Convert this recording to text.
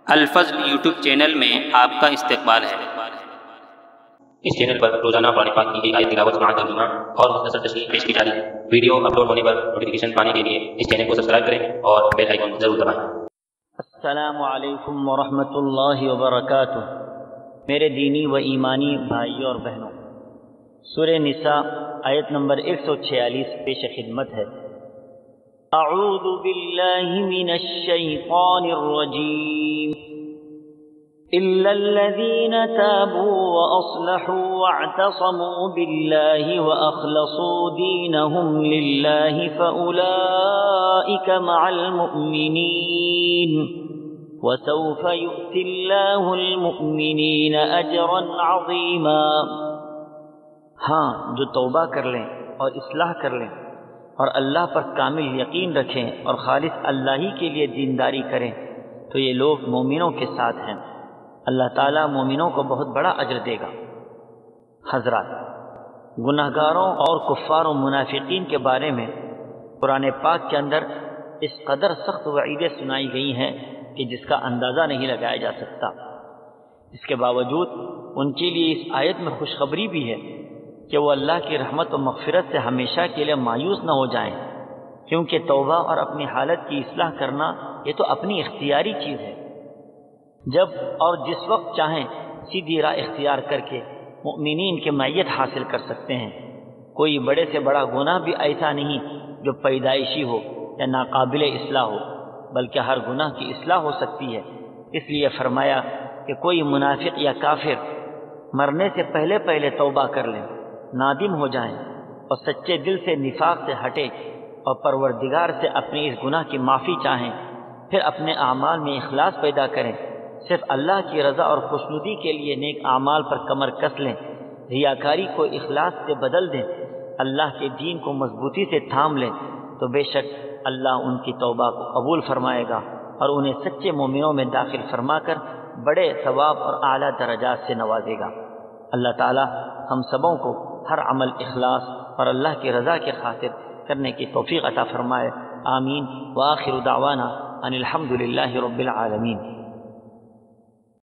الفضل YouTube channel میں آپ کا استقبال ہے۔ اس چینل پر روزانہ قرآن پاک کی ایک آیت تلاوت مع ترجمہ اور مختصر تشریح پیش کی جا رہی ہے۔ ویڈیو اپلوڈ ہونے پر نوٹیفیکیشن پانے کے لیے اس چینل کو سبسکرائب کریں اور بیل آئیکن ضرور دبائیں۔ السلام علیکم ورحمۃ اللہ وبرکاتہ۔ میرے دینی و ایمانی بھائیوں اور بہنوں، سورہ نساء آیت نمبر 146 پیش خدمت ہے۔ اعوذ باللہ من الشیطان الرجیم الا الذین تابوا واصلحوا واعتصموا باللہ واخلصوا دینہم للہ فاولئک مع المؤمنین وسوف یؤتی اللہ المؤمنین اجرا عظیما۔ ہاں، جو توبہ کر لیں اور اصلاح کر لیں اور اللہ پر کامل یقین رکھیں اور خالص اللہ ہی کے لیے دینداری کریں تو یہ لوگ مومنوں کے ساتھ ہیں۔ اللہ تعالیٰ مومنوں کو بہت بڑا اجر دے گا۔ حضرات، گناہگاروں اور کفار و منافقین کے بارے میں قرآن پاک کے اندر اس قدر سخت وعیدیں سنائی گئی ہیں کہ جس کا اندازہ نہیں لگایا جا سکتا۔ اس کے باوجود ان کے لیے اس آیت میں خوشخبری بھی ہے کہ وہ اللہ کی رحمت و مغفرت سے ہمیشہ کے لیے مایوس نہ ہو جائیں، کیونکہ توبہ اور اپنی حالت کی اصلاح کرنا یہ تو اپنی اختیاری چیز ہے۔ جب اور جس وقت چاہیں سیدھی راہ اختیار کر کے مؤمنین کی معیت حاصل کر سکتے ہیں۔ کوئی بڑے سے بڑا گناہ بھی ایسا نہیں جو پیدائشی ہو یا ناقابل اصلاح ہو، بلکہ ہر گناہ کی اصلاح ہو سکتی ہے۔ اس لیے فرمایا کہ کوئی منافق یا کافر مرنے سے پہلے توبہ کر لیں، نادم ہو جائیں اور سچے دل سے نفاق سے ہٹے اور پروردگار سے اپنی اس گناہ کی معافی چاہیں، پھر اپنے اعمال میں اخلاص پیدا کریں، صرف اللہ کی رضا اور خوشنودی کے لیے نیک اعمال پر کمر کس لیں، ریاکاری کو اخلاص سے بدل دیں، اللہ کے دین کو مضبوطی سے تھام لیں، تو بے شک اللہ ان کی توبہ کو قبول فرمائے گا اور انہیں سچے مومنوں میں داخل فرما کر بڑے ثواب اور اعلیٰ درجات سے نوازے گا۔ اللہ تعالی ہم سبوں کو ہر عمل اخلاص اور اللہ کی رضا کے خاطر کرنے کی توفیق عطا فرمائے۔ آمین۔ وآخر دعوانا ان الحمد للہ رب العالمین۔